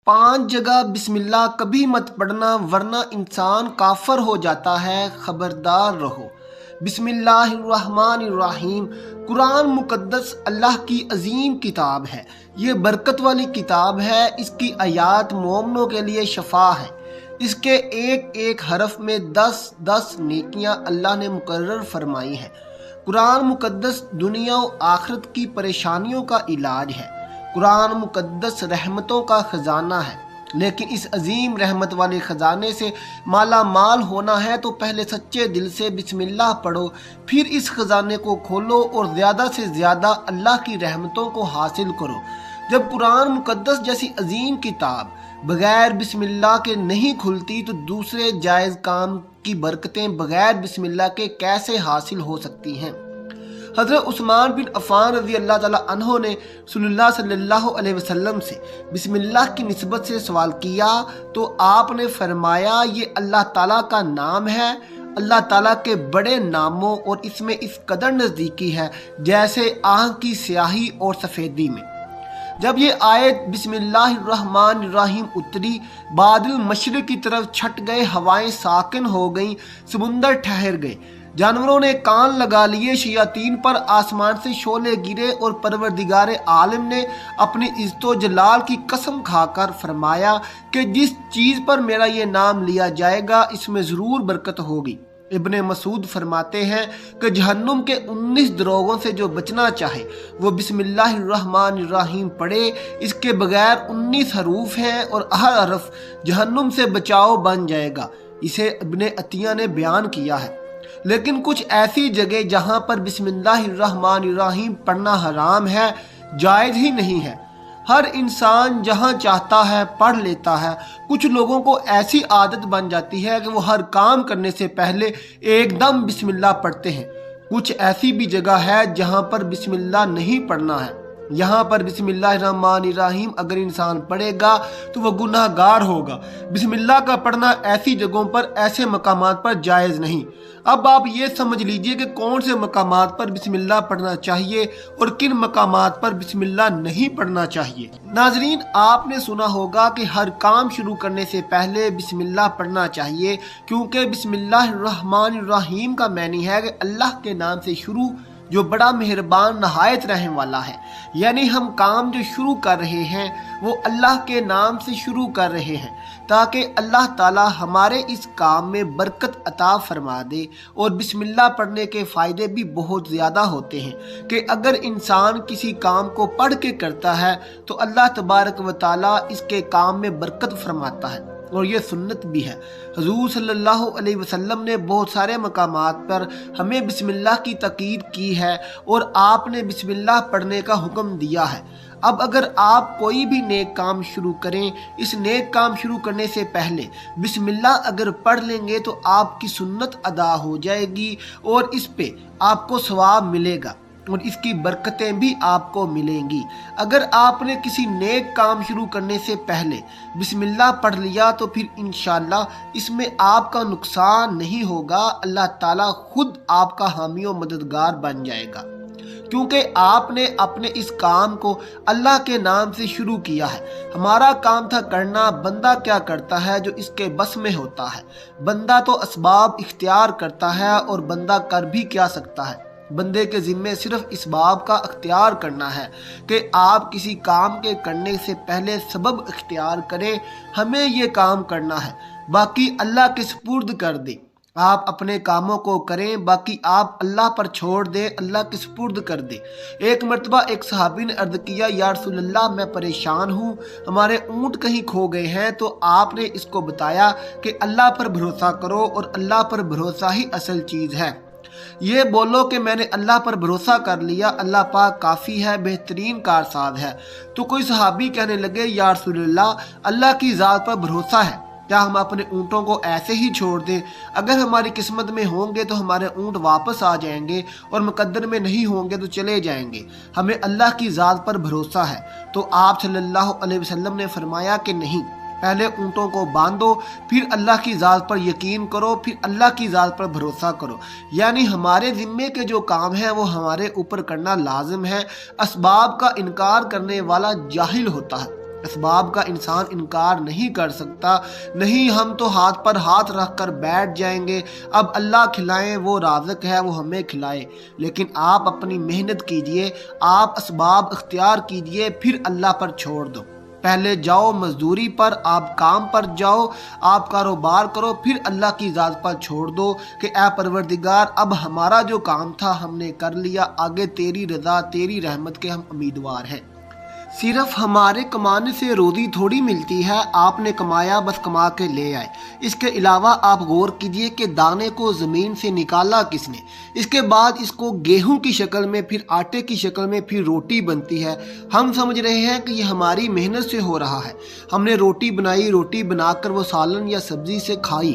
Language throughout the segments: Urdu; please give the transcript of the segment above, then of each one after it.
5 جگہ بسم اللہ کبھی مت پڑھنا ورنہ انسان کافر ہو جاتا ہے، خبردار رہو۔ بسم اللہ الرحمن الرحیم۔ قرآن مقدس اللہ کی عظیم کتاب ہے، یہ برکت والی کتاب ہے، اس کی آیات مومنوں کے لیے شفا ہے۔ اس کے ایک ایک حرف میں 10 نیکیاں اللہ نے مقرر فرمائی ہیں۔ قرآن مقدس دنیا و آخرت کی پریشانیوں کا علاج ہے۔ قرآن مقدس رحمتوں کا خزانہ ہے، لیکن اس عظیم رحمت والے خزانے سے مالا مال ہونا ہے تو پہلے سچے دل سے بسم اللہ پڑھو، پھر اس خزانے کو کھولو اور زیادہ سے زیادہ اللہ کی رحمتوں کو حاصل کرو۔ جب قرآن مقدس جیسی عظیم کتاب بغیر بسم اللہ کے نہیں کھلتی تو دوسرے جائز کام کی برکتیں بغیر بسم اللہ کے کیسے حاصل ہو سکتی ہیں؟ حضرت عثمان بن عفان رضی اللہ تعالیٰ عنہ نے رسول اللہ صلی اللہ علیہ وسلم سے بسم اللہ کی نسبت سے سوال کیا تو آپ نے فرمایا یہ اللہ تعالیٰ کا نام ہے، اللہ تعالیٰ کے بڑے ناموں اور اس میں اس قدر نزدیکی ہے جیسے آنکھ کی سیاہی اور سفیدی میں۔ جب یہ آیت بسم اللہ الرحمن الرحیم اتری، بادل مشرق کی طرف چھٹ گئے، ہوائیں ساکن ہو گئیں، سمندر ٹھہر گئے، جانوروں نے کان لگا لیے، شیاطین پر آسمان سے شعلے گرے اور پروردگار عالم نے اپنی عزت و جلال کی قسم کھا کر فرمایا کہ جس چیز پر میرا یہ نام لیا جائے گا اس میں ضرور برکت ہوگی۔ ابن مسعود فرماتے ہیں کہ جہنم کے 19 دروغوں سے جو بچنا چاہے وہ بسم اللہ الرحمن الرحیم پڑھے۔ اس کے بغیر 19 حروف ہیں اور ہر حرف جہنم سے بچاؤ بن جائے گا، اسے ابن عطیہ نے بیان کیا ہے۔ لیکن کچھ ایسی جگہ جہاں پر بسم اللہ الرحمن الرحیم پڑھنا حرام ہے، جائز ہی نہیں ہے۔ ہر انسان جہاں چاہتا ہے پڑھ لیتا ہے۔ کچھ لوگوں کو ایسی عادت بن جاتی ہے کہ وہ ہر کام کرنے سے پہلے ایک دم بسم اللہ پڑھتے ہیں۔ کچھ ایسی بھی جگہ ہے جہاں پر بسم اللہ نہیں پڑھنا ہے۔ یہاں پر بسم اللہ الرحمن الرحیم اگر انسان پڑھے گا تو وہ گناہ گار ہوگا۔ بسم اللہ کا پڑھنا ایسی جگہوں پر، ایسے مقامات پر جائز نہیں۔ اب آپ یہ سمجھ لیجئے کہ کون سے مقامات پر بسم اللہ پڑھنا چاہیے اور کن مقامات پر بسم اللہ نہیں پڑھنا چاہیے۔ ناظرین، آپ نے سنا ہوگا کہ ہر کام شروع کرنے سے پہلے بسم اللہ پڑھنا چاہیے، کیونکہ بسم اللہ الرحمن الرحیم کا معنی ہے کہ اللہ کے نام سے شروع جو بڑا مہربان نہایت رحم والا ہے۔ یعنی ہم کام جو شروع کر رہے ہیں وہ اللہ کے نام سے شروع کر رہے ہیں تاکہ اللہ تعالی ہمارے اس کام میں برکت عطا فرما دے۔ اور بسم اللہ پڑھنے کے فائدے بھی بہت زیادہ ہوتے ہیں کہ اگر انسان کسی کام کو پڑھ کے کرتا ہے تو اللہ تبارک و تعالی اس کے کام میں برکت فرماتا ہے، اور یہ سنت بھی ہے۔ حضور صلی اللہ علیہ وسلم نے بہت سارے مقامات پر ہمیں بسم اللہ کی تاکید کی ہے اور آپ نے بسم اللہ پڑھنے کا حکم دیا ہے۔ اب اگر آپ کوئی بھی نیک کام شروع کریں، اس نیک کام شروع کرنے سے پہلے بسم اللہ اگر پڑھ لیں گے تو آپ کی سنت ادا ہو جائے گی اور اس پہ آپ کو ثواب ملے گا اور اس کی برکتیں بھی آپ کو ملیں گی۔ اگر آپ نے کسی نیک کام شروع کرنے سے پہلے بسم اللہ پڑھ لیا تو پھر انشاءاللہ اس میں آپ کا نقصان نہیں ہوگا، اللہ تعالیٰ خود آپ کا حامی و مددگار بن جائے گا، کیونکہ آپ نے اپنے اس کام کو اللہ کے نام سے شروع کیا ہے۔ ہمارا کام تھا کرنا، بندہ کیا کرتا ہے جو اس کے بس میں ہوتا ہے۔ بندہ تو اسباب اختیار کرتا ہے اور بندہ کر بھی کیا سکتا ہے۔ بندے کے ذمے صرف اس باب کا اختیار کرنا ہے کہ آپ کسی کام کے کرنے سے پہلے سبب اختیار کریں، ہمیں یہ کام کرنا ہے، باقی اللہ کے سپرد کر دیں۔ آپ اپنے کاموں کو کریں، باقی آپ اللہ پر چھوڑ دیں، اللہ کے سپرد کر دیں۔ ایک مرتبہ ایک صحابی نے عرض کیا، یا رسول اللہ میں پریشان ہوں، ہمارے اونٹ کہیں کھو گئے ہیں۔ تو آپ نے اس کو بتایا کہ اللہ پر بھروسہ کرو اور اللہ پر بھروسہ ہی اصل چیز ہے۔ یہ بولو کہ میں نے اللہ پر بھروسہ کر لیا، اللہ پاک کافی ہے، بہترین کارساز ہے۔ تو کوئی صحابی کہنے لگے، یا رسول اللہ، اللہ کی ذات پر بھروسہ ہے، کیا ہم اپنے اونٹوں کو ایسے ہی چھوڑ دیں؟ اگر ہماری قسمت میں ہوں گے تو ہمارے اونٹ واپس آ جائیں گے اور مقدر میں نہیں ہوں گے تو چلے جائیں گے، ہمیں اللہ کی ذات پر بھروسہ ہے۔ تو آپ صلی اللہ علیہ وسلم نے فرمایا کہ نہیں، پہلے اونٹوں کو باندھو، پھر اللہ کی ذات پر یقین کرو، پھر اللہ کی ذات پر بھروسہ کرو۔ یعنی ہمارے ذمے کے جو کام ہیں وہ ہمارے اوپر کرنا لازم ہے۔ اسباب کا انکار کرنے والا جاہل ہوتا ہے، اسباب کا انسان انکار نہیں کر سکتا، نہیں ہم تو ہاتھ پر ہاتھ رکھ کر بیٹھ جائیں گے، اب اللہ کھلائیں، وہ رازق ہے، وہ ہمیں کھلائے۔ لیکن آپ اپنی محنت کیجئے، آپ اسباب اختیار کیجئے، پھر اللہ پر چھوڑ دو۔ پہلے جاؤ مزدوری پر، آپ کام پر جاؤ، آپ کاروبار کرو، پھر اللہ کی ذات پر چھوڑ دو کہ اے پروردگار اب ہمارا جو کام تھا ہم نے کر لیا، آگے تیری رضا تیری رحمت کے ہم امیدوار ہیں۔ صرف ہمارے کمانے سے روزی تھوڑی ملتی ہے، آپ نے کمایا بس کما کے لے آئے۔ اس کے علاوہ آپ غور کیجئے کہ دانے کو زمین سے نکالا کس نے، اس کے بعد اس کو گیہوں کی شکل میں، پھر آٹے کی شکل میں، پھر روٹی بنتی ہے۔ ہم سمجھ رہے ہیں کہ یہ ہماری محنت سے ہو رہا ہے، ہم نے روٹی بنائی، روٹی بنا کر وہ سالن یا سبزی سے کھائی،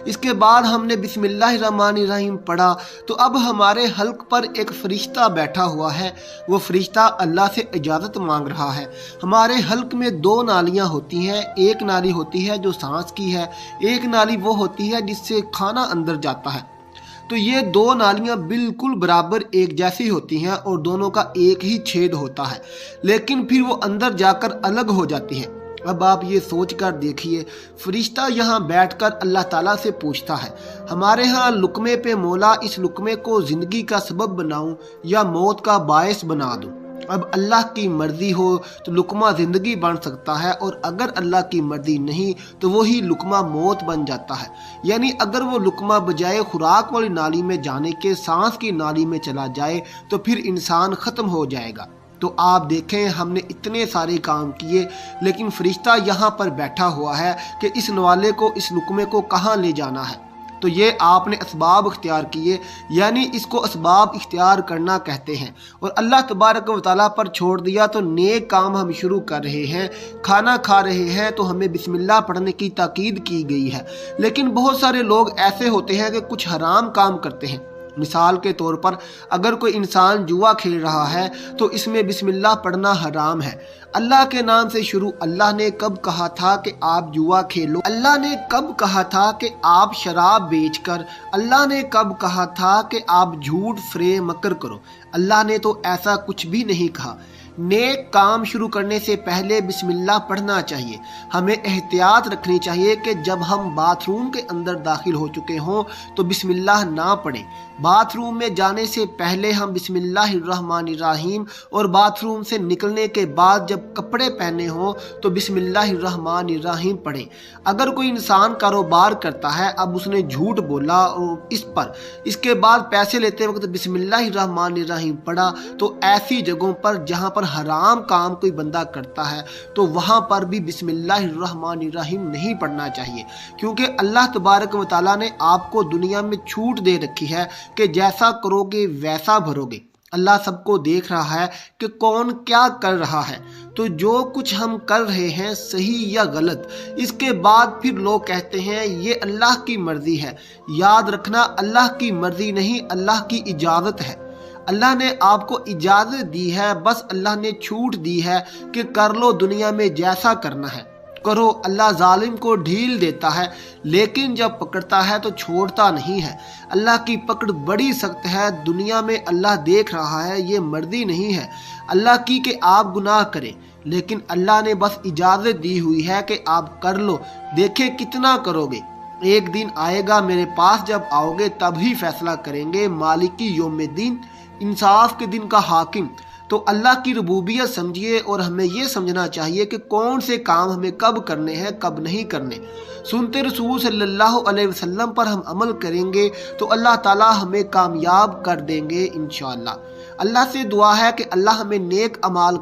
اس کے بعد ہم نے بسم اللہ الرحمن الرحیم پڑھا، تو اب ہمارے حلق پر ایک فرشتہ بیٹھا ہوا ہے، وہ فرشتہ اللہ سے اجازت مانگ رہا ہے۔ ہمارے حلق میں دو نالیاں ہوتی ہیں، ایک نالی ہوتی ہے جو سانس کی ہے، ایک نالی وہ ہوتی ہے جس سے کھانا اندر جاتا ہے۔ تو یہ دو نالیاں بالکل برابر ایک جیسی ہوتی ہیں اور دونوں کا ایک ہی چھید ہوتا ہے، لیکن پھر وہ اندر جا کر الگ ہو جاتی ہیں۔ اب آپ یہ سوچ کر دیکھیے، فرشتہ یہاں بیٹھ کر اللہ تعالیٰ سے پوچھتا ہے، ہمارے ہاں لقمے پہ مولا اس لقمے کو زندگی کا سبب بناؤں یا موت کا باعث بنا دوں؟ اب اللہ کی مرضی ہو تو لقمہ زندگی بن سکتا ہے، اور اگر اللہ کی مرضی نہیں تو وہی لقمہ موت بن جاتا ہے۔ یعنی اگر وہ لقمہ بجائے خوراک والی نالی میں جانے کے سانس کی نالی میں چلا جائے تو پھر انسان ختم ہو جائے گا۔ تو آپ دیکھیں ہم نے اتنے سارے کام کیے، لیکن فرشتہ یہاں پر بیٹھا ہوا ہے کہ اس نوالے کو، اس لقمے کو کہاں لے جانا ہے۔ تو یہ آپ نے اسباب اختیار کیے، یعنی اس کو اسباب اختیار کرنا کہتے ہیں، اور اللہ تبارک و تعالیٰ پر چھوڑ دیا تو نیک کام ہم شروع کر رہے ہیں، کھانا کھا رہے ہیں تو ہمیں بسم اللہ پڑھنے کی تاکید کی گئی ہے، لیکن بہت سارے لوگ ایسے ہوتے ہیں کہ کچھ حرام کام کرتے ہیں۔ مثال کے طور پر اگر کوئی انسان جوا کھیل رہا ہے تو اس میں بسم اللہ پڑھنا حرام ہے۔ اللہ کے نام سے شروع، اللہ نے کب کہا تھا کہ آپ جوا کھیلو؟ اللہ نے کب کہا تھا کہ آپ شراب بیچ کر؟ اللہ نے کب کہا تھا کہ آپ جھوٹ فریب مکر کرو؟ اللہ نے تو ایسا کچھ بھی نہیں کہا۔ نیک کام شروع کرنے سے پہلے بسم اللہ پڑھنا چاہیے۔ ہمیں احتیاط رکھنی چاہیے کہ جب ہم باتھ روم کے اندر داخل ہو چکے ہوں تو بسم اللہ نہ پڑھیں۔ باتھ روم میں جانے سے پہلے ہم بسم اللہ الرحمن الرحیم، اور باتھ روم سے نکلنے کے بعد جب کپڑے پہنے ہوں تو بسم اللہ الرحمن الرحیم پڑھیں۔ اگر کوئی انسان کاروبار کرتا ہے، اب اس نے جھوٹ بولا اور اس کے بعد پیسے لیتے وقت بسم اللہ الرحمن الرحیم پڑھا، تو ایسی جگہوں پر جہاں پر حرام کام کوئی بندہ کرتا ہے تو وہاں پر بھی بسم اللہ الرحمن الرحیم نہیں پڑھنا چاہیے، کیونکہ اللہ تبارک و تعالیٰ نے آپ کو دنیا میں چھوٹ دے رکھی ہے کہ جیسا کرو گے ویسا بھرو گے۔ اللہ سب کو دیکھ رہا ہے کہ کون کیا کر رہا ہے، تو جو کچھ ہم کر رہے ہیں صحیح یا غلط، اس کے بعد پھر لوگ کہتے ہیں یہ اللہ کی مرضی ہے۔ یاد رکھنا، اللہ کی مرضی نہیں، اللہ کی اجازت ہے۔ اللہ نے آپ کو اجازت دی ہے، بس اللہ نے چھوٹ دی ہے کہ کر لو، دنیا میں جیسا کرنا ہے کرو۔ اللہ ظالم کو ڈھیل دیتا ہے، لیکن جب پکڑتا ہے تو چھوڑتا نہیں ہے۔ اللہ کی پکڑ بڑی سخت ہے، دنیا میں اللہ دیکھ رہا ہے، یہ مرضی نہیں ہے اللہ کی کہ آپ گناہ کریں، لیکن اللہ نے بس اجازت دی ہوئی ہے کہ آپ کر لو، دیکھیں کتنا کرو گے۔ ایک دن آئے گا میرے پاس، جب آؤ گے تب ہی فیصلہ کریں گے، مالکی یوم الدین، انصاف کے دن کا حاکم۔ تو اللہ کی ربوبیت سمجھیے، اور ہمیں یہ سمجھنا چاہیے کہ کون سے کام ہمیں کب کرنے ہیں، کب نہیں کرنے۔ سنتے رسول صلی اللہ علیہ وسلم پر ہم عمل کریں گے تو اللہ تعالیٰ ہمیں کامیاب کر دیں گے انشاءاللہ۔ اللہ سے دعا ہے کہ اللہ ہمیں نیک اعمال